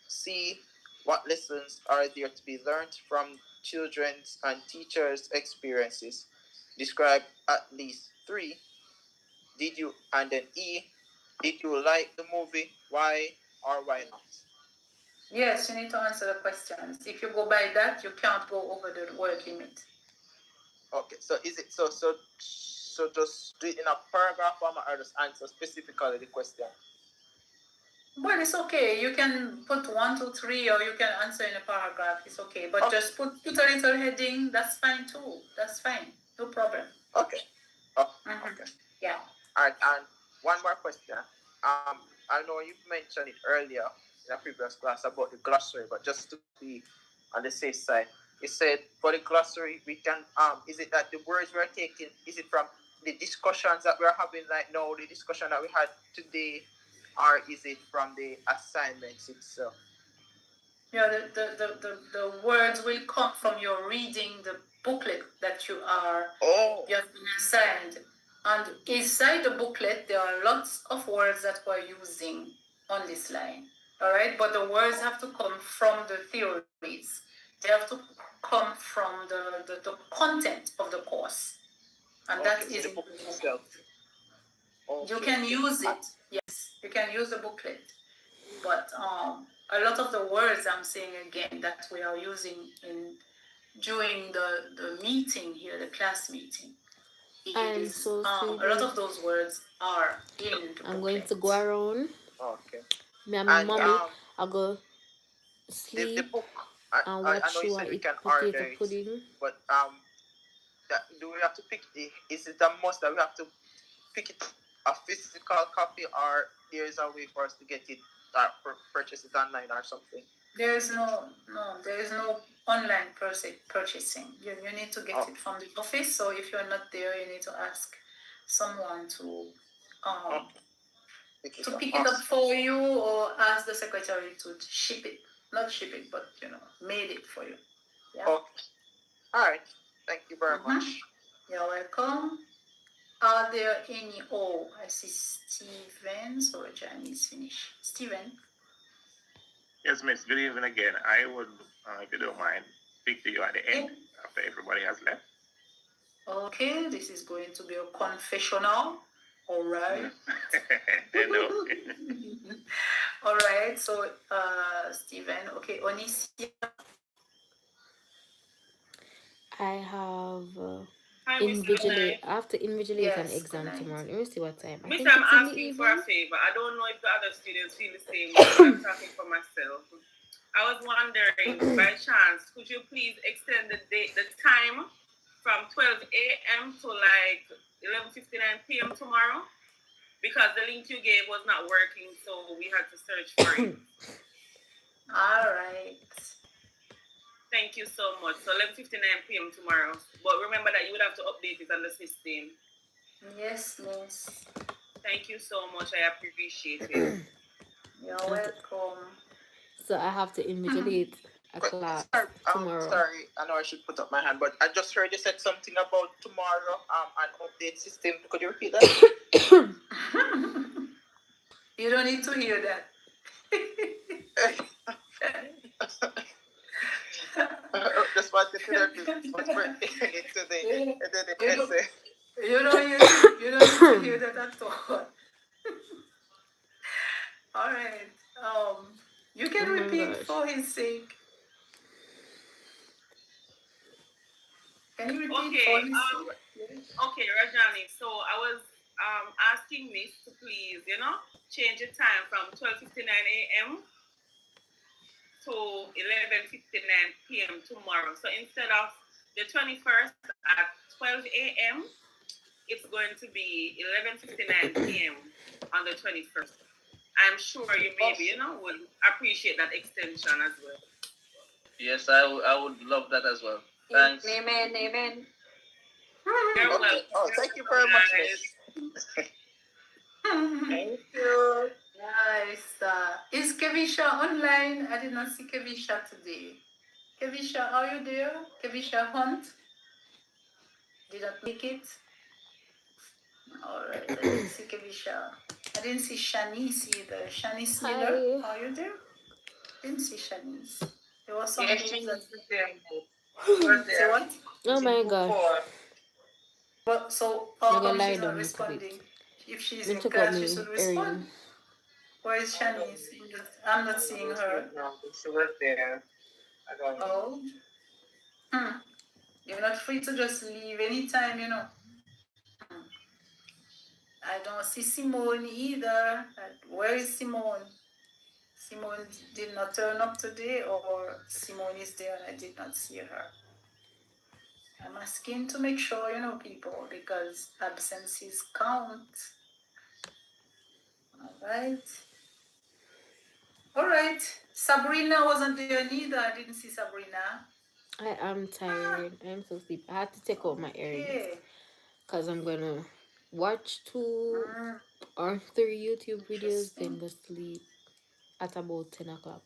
S6: C, what lessons are there to be learned from children's and teachers' experiences? Describe at least 3. And then E, did you like the movie? Why or why not?
S1: Yes, you need to answer the questions. If you go by that, you can't go over the word limit.
S6: Okay, so is it so just do it in a paragraph form, or just answer specifically the question?
S1: Well, it's okay. You can put 1, 2, 3, or you can answer in a paragraph. It's okay, but just put a little heading. That's fine too. That's fine. No problem.
S6: Okay. Okay.
S1: Yeah.
S6: All right, and one more question. I know you've mentioned it earlier in a previous class about the glossary, but just to be on the safe side, you said for the glossary we can is it that the words we're taking, is it from the discussions that we're having like now, the discussion that we had today, or is it from the assignments itself?
S1: Yeah, the words will come from your reading the booklet that you have been assigned. And inside the booklet, there are lots of words that we're using on this line. All right, but the words have to come from the theories. They have to come from the content of the course. And that is in the book itself. You can use it. Yes, you can use the booklet. But a lot of the words I'm saying again that we are using during the meeting here, the class meeting, a lot of those words are in the
S2: I'm
S1: booklet.
S2: going to go around.
S6: Okay.
S2: Me and my mommy, I'll go sleep
S6: the book,
S2: and watch
S6: I know you said we can order it,
S2: pudding.
S6: but do we have to pick is it a must that we have to pick it a physical copy, or there is a way for us to get it purchase it online or something?
S1: There is no online purchasing. You need to get it from the office. So if you're not there, you need to ask someone to pick it up for you, or ask the secretary to ship it. Not ship it, but made it for you. Yeah.
S6: Okay. All right. Thank you very much.
S1: You're welcome. are there any? Oh, I see Steven. So Chinese finish. Steven.
S8: Yes, Miss. Good evening again. I would, if you don't mind, speak to you at the end after everybody has left.
S1: Okay, this is going to be a confessional. All right.
S8: No.
S1: All right. So, Steven. Okay, Onisia.
S2: I have
S3: Invigilate.
S2: I have to invigilate an
S1: Yes,
S2: exam
S1: good night.
S2: tomorrow. Let me see what time. I
S3: Miss,
S2: think
S3: I'm
S2: it's in the
S3: asking for
S2: evening.
S3: a favor. I don't know if the other students feel the same way, but I'm talking for myself. I was wondering, by chance, could you please extend the time from 12 a.m. to like 11:59 p.m. tomorrow? Because the link you gave was not working, so we had to search for it.
S1: All right.
S3: Thank you so much. So 11:59 p.m. tomorrow. But remember that you would have to update it on the system.
S1: Yes, miss.
S3: Thank you so much. I appreciate it.
S1: You're welcome.
S2: So I have to invigilate a class tomorrow.
S9: Sorry, I know I should put up my hand, but I just heard you said something about tomorrow an update system. Could you repeat that?
S1: You don't need to hear that.
S9: Just wanted to know into the essay.
S1: You don't need to hear that at all. All right. You can repeat for his sake. Can you repeat for his sake?
S3: Okay, Rajani. So I was asking Miss to please, change the time from 12:59 a.m. to 11:59 p.m. tomorrow. So instead of the 21st at 12 a.m., it's going to be 11:59 p.m. on the 21st. I'm sure you maybe, would appreciate that extension as well.
S6: Yes, I would love that as well. Thanks.
S3: Amen.
S9: You're welcome. Oh, thank you very much, Miss.
S1: Thank you. Nice. Is Kevisha online? I did not see Kevisha today. Kevisha, are you there? Kevisha Hunt? Did not make it? All right, I didn't see Kevisha. I didn't see Shanice either. Shanice Miller, are you there? Didn't see Shanice. There was some days that... Say what?
S2: Oh my gosh.
S1: But so how come she's not responding? If she's in class, she should respond. Where is Shanice? I'm not seeing her.
S9: She was there. I don't
S1: know. Oh. You're not free to just leave anytime, I don't see Simone either. Where is Simone? Simone did not turn up today, or Simone is there and I did not see her. I'm asking to make sure, people, because absences count. All right. Sabrina wasn't there neither. I didn't see Sabrina.
S2: I am tired. I'm so sleepy. I had to take out my earrings because I'm gonna watch 2 or 3 YouTube videos, then go sleep at about 10 o'clock.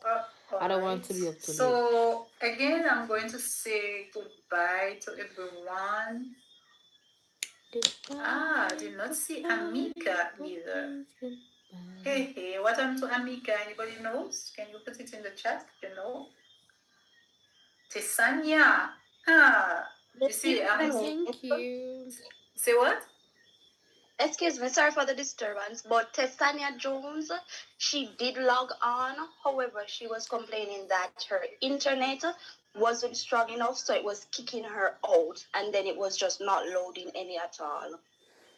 S2: I don't want to be up too late.
S1: So again, I'm going to say goodbye to everyone. I did not see Amika either. Hey, what happened to Amika? Anybody knows? Can you put it in the chat? Tesania. You see,
S2: thank you.
S1: Say what?
S10: Excuse me, sorry for the disturbance, but Testania Jones, she did log on. However, she was complaining that her internet wasn't strong enough, so it was kicking her out, and then it was just not loading any at all.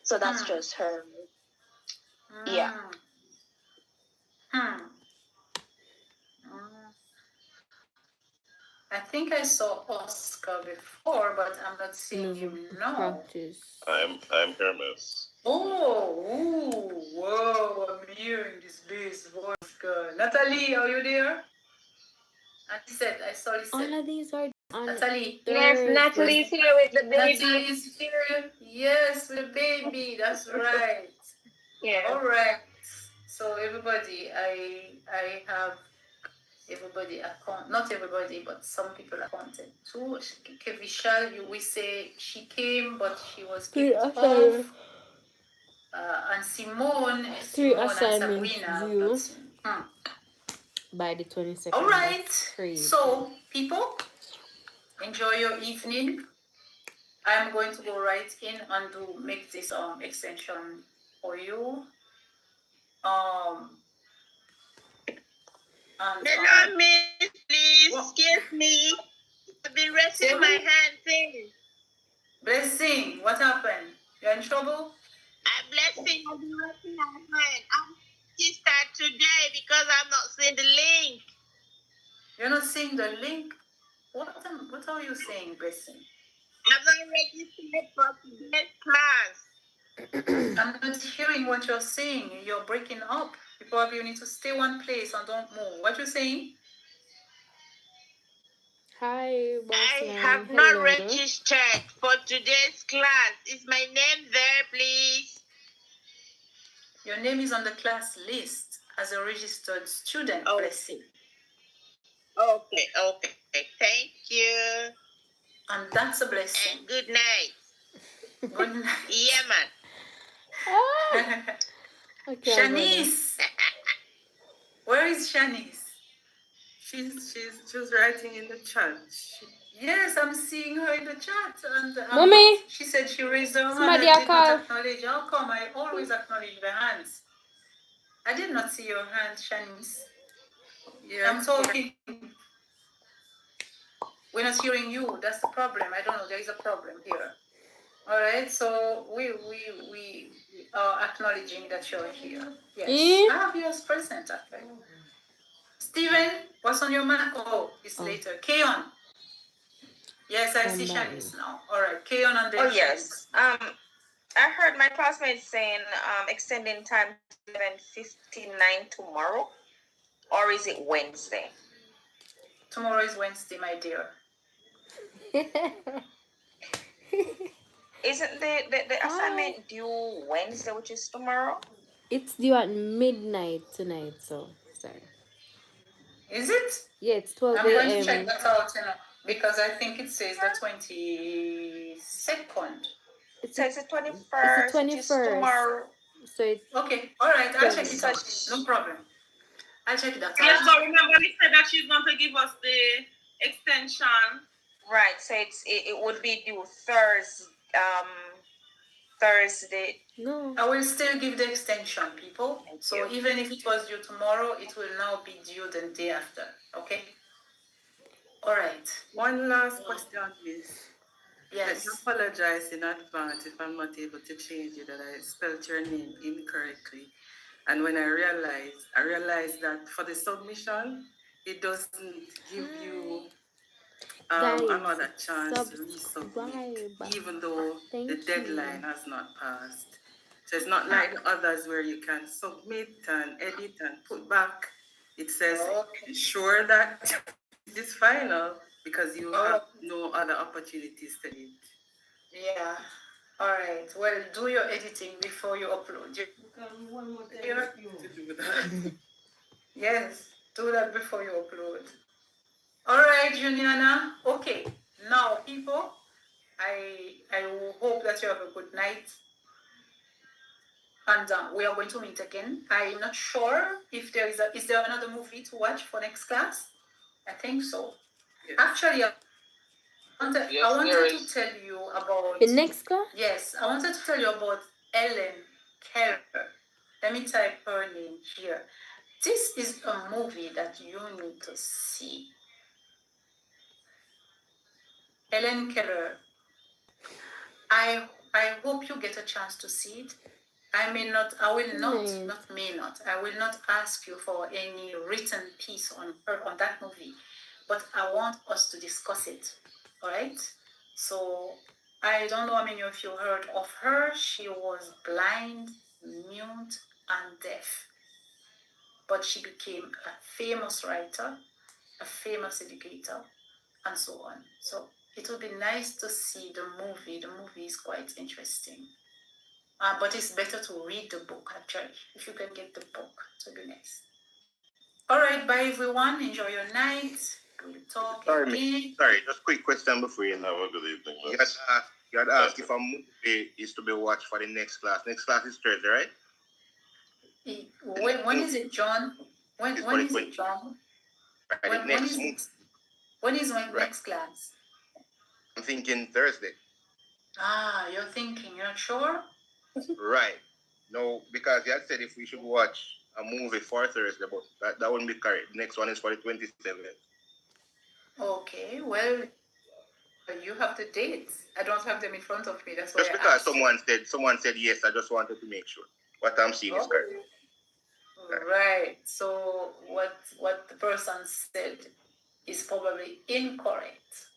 S10: So that's just her. Yeah.
S1: I think I saw Oscar before, but I'm not seeing him now.
S2: Practice.
S11: I'm here, miss.
S1: Whoa, I'm hearing this bass voice, girl. Natalie, are you there? I saw Lisette.
S2: All of these are on
S1: Natalie.
S7: Yes, Natalie's here with the baby.
S1: Natalie's here. Yes, with the baby. That's right.
S7: Yeah.
S1: All right. So everybody, I have everybody account. Not everybody, but some people accounted too. Kevisha, we say she came, but she was kicked off. And Simone
S2: assignments
S1: Sabrina
S2: due
S1: got
S2: by the 22nd.
S1: All right.
S2: That's crazy.
S1: So, people, enjoy your evening. I'm going to go right in and make this extension for you. And
S9: hello, miss, please. Excuse me. I've been resting my hand thing.
S1: Blessing, what happened? You're in trouble?
S9: I'm blessing. I've been resting my hand. I'm registered today because I'm not seeing the link.
S1: You're not seeing the link? What are you saying, Blessing?
S9: I'm not registered for today's class.
S1: I'm not hearing what you're saying. You're breaking up. You probably need to stay one place and don't move. What you saying?
S2: Hi,
S9: I have not registered for today's class. Is my name there, please?
S1: Your name is on the class list as a registered student, Blessing.
S9: Okay. Thank you.
S1: And that's a blessing.
S9: And good night.
S1: Good night.
S9: Yeah, man.
S2: Okay,
S1: Shanice. Where is Shanice?
S5: She's writing in the chat.
S1: Yes, I'm seeing her in the chat. And
S2: Mommy,
S1: she said she raised her hand
S2: somebody
S1: and did
S2: call.
S1: not acknowledge. How come? I always acknowledge the hands. I did not see your hand, Shanice. Yeah, I'm talking. We're not hearing you. That's the problem. I don't know. There is a problem here. All right. So we are acknowledging that you're here. Yes. I have you as present, actually. Steven, what's on your mind? Oh, it's later. Keon. Yes, I see Shanice now. All right. Keon and then
S3: yes. I heard my classmates saying extending time to 11:59 tomorrow, or is it Wednesday?
S1: Tomorrow is Wednesday, my dear.
S3: Isn't the assignment due Wednesday, which is tomorrow?
S2: It's due at midnight tonight, so sorry.
S1: Is it?
S2: Yeah, it's 12
S1: I'm
S2: a.m.
S1: going to check that out, because I think it says the 22nd.
S3: It says the 21st, which is tomorrow.
S2: So it's
S1: okay. All right. I'll check it out. No problem. I'll check that out.
S4: Yes, but remember we said that she's going to give us the extension.
S3: Right. So it would be due Thursday.
S2: No.
S1: I will still give the extension, people. So even if it was due tomorrow, it will now be due the day after. Okay? All right.
S5: One last question, please.
S1: Yes.
S5: Let me apologize in advance if I'm not able to change it, that I spelled your name incorrectly. And when I realized that for the submission, it doesn't give you another chance to resubmit, even though the deadline has not passed. So it's not like the others where you can submit and edit and put back. It says, ensure that it is final because you have no other opportunities to edit.
S1: Yeah. All right. Well, do your editing before you upload. Yes, do that before you upload. All right, Juliana. Okay. Now, people, I hope that you have a good night. And we are going to meet again. I'm not sure if is there another movie to watch for next class? I think so. Yes. Actually, I wanted to tell you about
S2: the next class.
S1: Yes, I wanted to tell you about Ellen Keller. Let me type her name here. This is a movie that you need to see. Ellen Keller. I hope you get a chance to see it. I will not ask you for any written piece on that movie, but I want us to discuss it. All right? So I don't know how many of you heard of her. She was blind, mute, and deaf. But she became a famous writer, a famous educator, and so on. So it would be nice to see the movie. The movie is quite interesting. But it's better to read the book, actually. If you can get the book, it would be nice. All right, bye, everyone. Enjoy your night. We'll talk again.
S11: Sorry, just quick question before you have a good evening.
S9: Yes,
S12: You had asked if a movie is to be watched for the next class. Next class is Thursday, right?
S1: When is it, John? When is it, John? When is my next class?
S12: I'm thinking Thursday.
S1: You're thinking, you're sure?
S12: Right. No, because you had said if we should watch a movie for Thursday, but that wouldn't be correct. The next one is for the 27th.
S1: Okay, well, you have the dates. I don't have them in front of me. That's why
S12: just because someone said yes, I just wanted to make sure what I'm seeing is correct.
S1: Right. So what the person said is probably incorrect.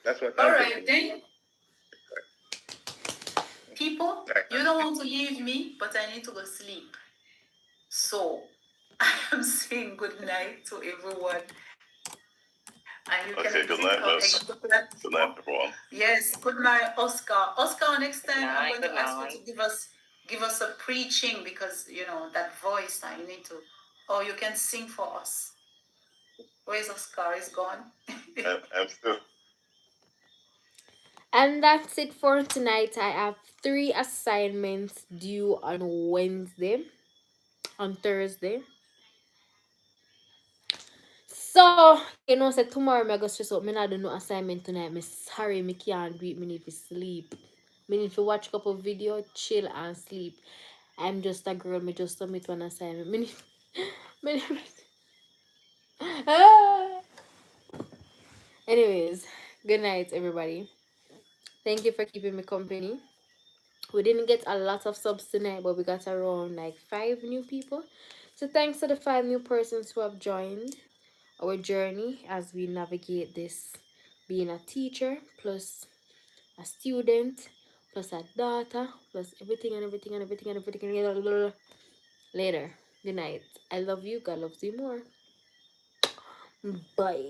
S12: That's what
S1: I'm thinking. Then. People, you don't want to leave me, but I need to go sleep. So I am saying good night to everyone. And you can
S11: good night, Miss. Good night, everyone.
S1: Yes, good night, Oscar. Oscar, next time I'm going to ask you to give us a preaching, because that voice now you need to. Or you can sing for us. Where's Oscar? He's gone.
S11: I'm still.
S2: And that's it for tonight. I have 3 assignments due on Thursday. So, say tomorrow I go stress out. Me not do no assignment tonight. Me sorry, me can't do it. Me need to sleep. Me need to watch a couple video, chill and sleep. I'm just a girl. Me just submit one assignment. Me need, me need, Anyways, good night, everybody. Thank you for keeping me company. We didn't get a lot of subs tonight, but we got around like 5 new people. So thanks to the 5 new persons who have joined our journey as we navigate this, being a teacher plus a student plus a daughter plus everything and everything and everything and everything. Later. Good night. I love you. God loves you more. Bye.